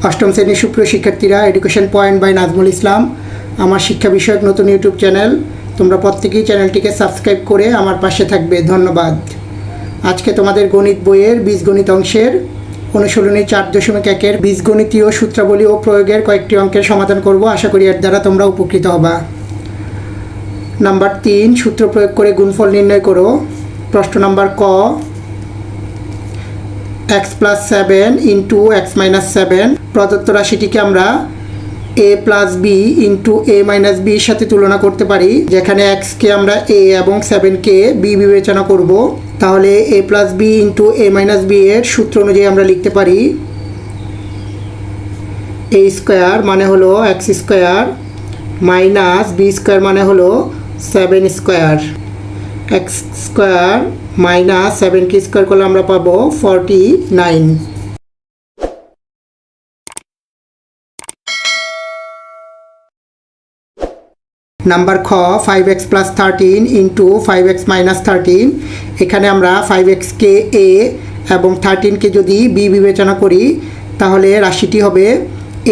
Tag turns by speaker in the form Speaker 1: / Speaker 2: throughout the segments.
Speaker 1: অষ্টম শ্রেণীর সুপ্রিয় শিক্ষার্থীরা, education point by Nazmul Islam আমার শিক্ষা বিষয়ক নতুন ইউটিউব চ্যানেল। তোমরা প্রত্যেকেই চ্যানেলটিকে সাবস্ক্রাইব করে আমার পাশে থাকবে, ধন্যবাদ। আজকে তোমাদের গণিত বইয়ের বীজগণিত অংশের অনুশীলনী 4.1-এর বীজগণিতীয় সূত্রাবলী ও প্রয়োগের কয়েকটি অঙ্কের সমাধান করব। আশা করি এর দ্বারা তোমরা উপকৃত হবা। নাম্বার 3, সূত্র প্রয়োগ করে গুণফল নির্ণয় করো। প্রশ্ন নাম্বার ক, x + 7 × x - 7 প্রদত্ত রাশিটিকে আমরা a + b × a - b এর সাথে তুলনা করতে পারি, যেখানে x কে আমরা a এবং 7 কে b বিবেচনা করব। তাহলে a + b × a - b এর সূত্র অনুযায়ী আমরা লিখতে পারি a² মানে হলো x² - b² মানে হলো 7²। x² - 7 কে স্কোয়ার করলে আমরা পাবো 49। নাম্বার খ, 5x + 13 × 5x - 13 এখানে আমরা 5x কে a এবং 13 কে যদি b বিবেচনা করি, তাহলে রাশিটি হবে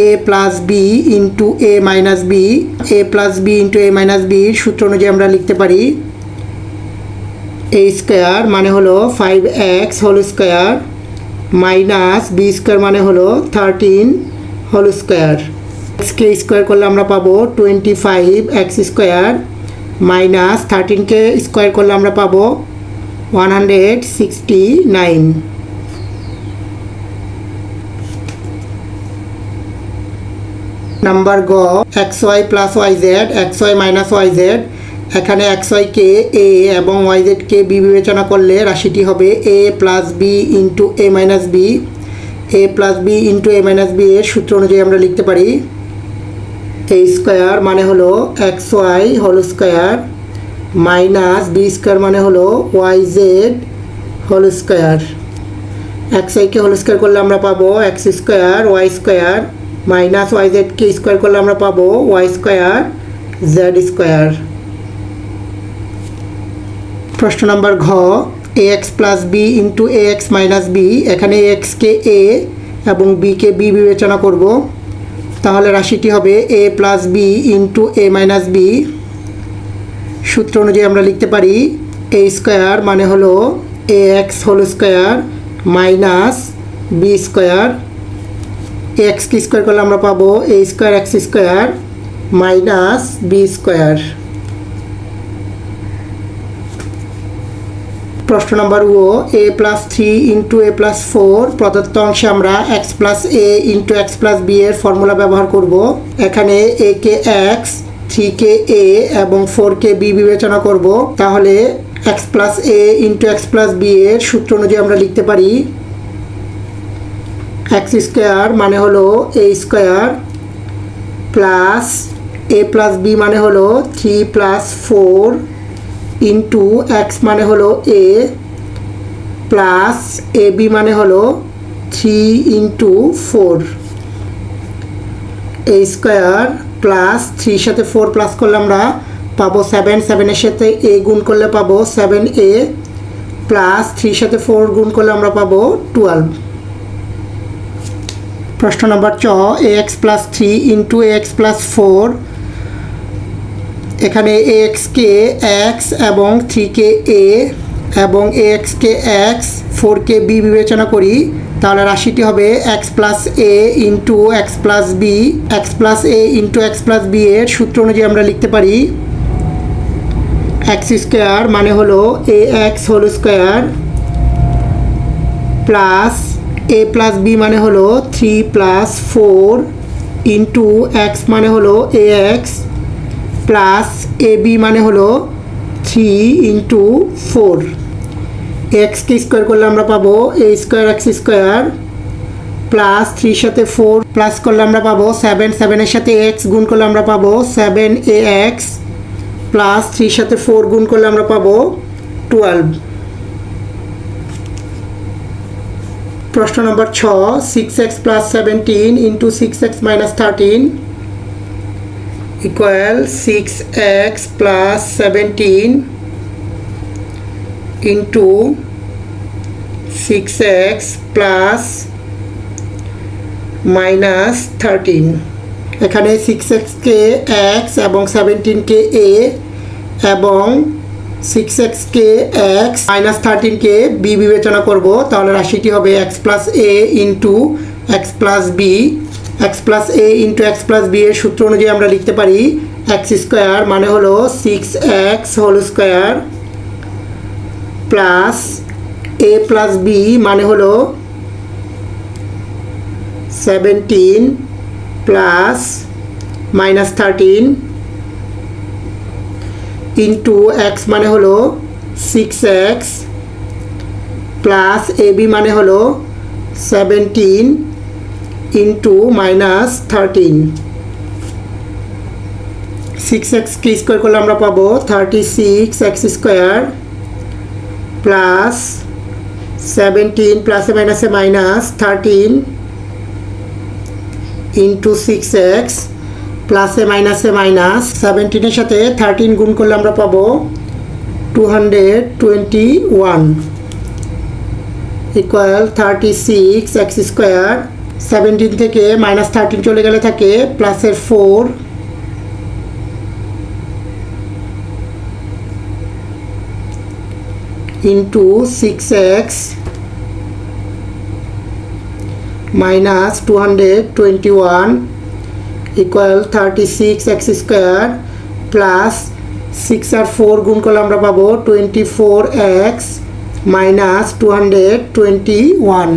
Speaker 1: a + b × a - b। a + b × a - b এর সূত্র অনুযায়ী আমরা লিখতে পারি a² মানে হলো 5x² - b² মানে হলো 13² x কে স্কোয়ার করলে আমরা পাবো 25x² - 13 কে স্কোয়ার করলে আমরা পাবো 169। নাম্বার গ, xy + yz xy - yz এখানে xy কে a এবং yz কে b বিবেচনা করলে রাশিটি হবে a + b × a - b। a + b × a - b এর সূত্র অনুযায়ী আমরা লিখতে পারি a² মানে হলো xy² - b² মানে হলো yz²। xy কে হোল স্কোয়ার করলে আমরা পাবো x² y² - yz কে স্কোয়ার করলে আমরা পাবো y² z²। প্রশ্ন নাম্বার ঘ, ax + b × ax - b এখানে ax কে a এবং b কে b বিবেচনা করব। তাহলে রাশিটি হবে a + b × a - b। সূত্র অনুযায়ী আমরা লিখতে পারি a² মানে হলো ax² - b²। ax কে স্কোয়ার করলে আমরা পাবো a²x² - b²। প্রশ্ন নাম্বার ও, a + 3 × a + 4 প্রদত্ত অংশে আমরা x + a × x + b এর ফর্মুলা ব্যবহার করব। এখানে a K x, 3 K a এবং 4 কে b বিবেচনা করব। তাহলে x + a × x + b এর সূত্র অনুযায়ী আমরা লিখতে পারি x² মানে হলো a² প্লাস a + b মানে হলো 3 + 4 x মানে হলো a প্লাস ab মানে হলো 3 × 4। a² প্লাস 3 সাথে 4 প্লাস করলে আমরা পাবো 7, 7 এর সাথে a গুণ করলে পাবো 7a প্লাস 3 সাথে 4 গুণ করলে আমরা পাবো 12। প্রশ্ন নাম্বার চ, ax + 3 × ax + 4 এখানে ax কে x এবং 3 কে a এবং ax কে x, 4 কে b বিবেচনা করি। তাহলে রাশিটি হবে x + a × x + b। x + a × x + b এর সূত্র অনুযায়ী আমরা লিখতে পারি x² মানে হলো ax² প্লাস a + b মানে হলো 3 + 4 x মানে হলো ax প্লাস ab মানে হলো 3 × 4। x কে স্কোয়ার করলে আমরা পাবো a²x² প্লাস 3 সাথে 4 প্লাস করলে আমরা পাবো 7, 7 এর সাথে x গুণ করলে আমরা পাবো 7ax প্লাস 3 সাথে 4 গুণ করলে আমরা পাবো 12। প্রশ্ন নম্বর 6, 6x + 17 × 6x - 13 = 6x + 17 × 6x + minus 13। এখানে 6xকে x এবং 17কে a এবং 6xকে x মাইনাস 13কে b বিবেচনা করব, তাহলে রাশিটি হবে x plus a into x plus b. x plus a into x plus b এর সূত্র অনুযায়ী আমরা লিখতে পারি x স্কোয়ার মানে হলো 6x whole square plus a plus b মানে হলো 17 প্লাস মাইনাস 13 ইন্টু x মানে হলো 6x প্লাস ab মানে হলো 17 ইন্টু মাইনাস 13। 6x কে স্কোয়ার করলে আমরা পাবো 36x স্কোয়ার প্লাস 17 প্লাসে মাইনাসে মাইনাস 13 ইন্টু 6x প্লাসে মাইনাসে মাইনাস 17 সাথে 13 গুণ করলে আমরা পাবো 221 ইকুয়াল 36x স্কোয়ার। 17 থেকে মাইনাস 13 চলে গেলে থাকে প্লাসের 4 into 6x minus 221 equal 36x square plus 6 আর 4 গুণ করলে আমরা পাবো 24x মাইনাস 221।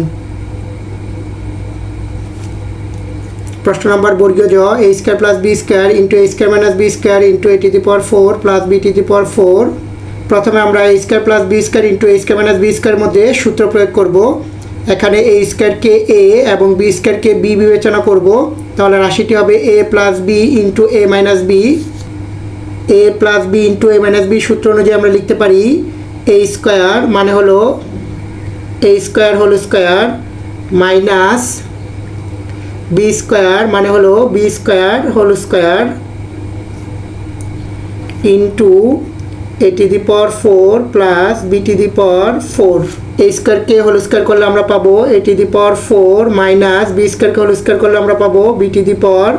Speaker 1: প্রশ্ন নম্বর বর্গীয় জ a square plus B square into a square minus B square into a to the power 4 plus b to the power 4। প্রথমে আমরা a square plus B square into a square minus B স্কোয়ারের মধ্যে সূত্র প্রয়োগ করব। এখানে a স্কোয়ারকে a এবং b স্কোয়ারকে b বিবেচনা করব, তাহলে রাশিটি হবে a plus b into a minus b. a plus b into a minus b সূত্র অনুযায়ী আমরা লিখতে পারি a স্কোয়ার মানে হলো a square whole square minus b square মানে হলো b square whole square into a to the power 4 plus b to the power 4। a স্কোয়ারকে হোল স্কোয়ার করলে আমরা পাবো a to the power 4 minus b স্কোয়ারকে whole square করলে আমরা পাবো b to the power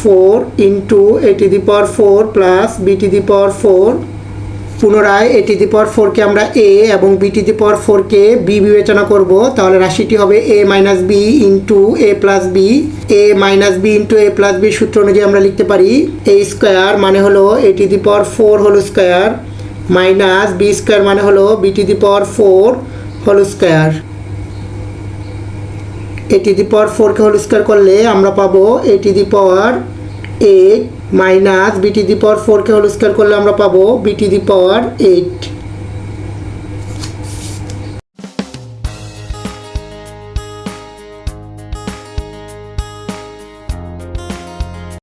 Speaker 1: 4 into a to the power 4 plus b to the power 4। পুনরায় a to the power 4কে আমরা a এবং b টু দি পাওয়ার 4কে b বিবেচনা করব, তাহলে রাশিটি হবে a minus B into a plus B. a minus B into a plus B সূত্র অনুযায়ী আমরা লিখতে পারি a স্কোয়ার মানে হলো a to the power 4 whole square minus b square মানে হলো b to the power 4 whole square. a to the power 4কে হোল স্কোয়ার করলে আমরা পাবো a to the power 8 minus b to the power 4কে whole square করলে আমরা পাবো b টু দি পাওয়ার 8।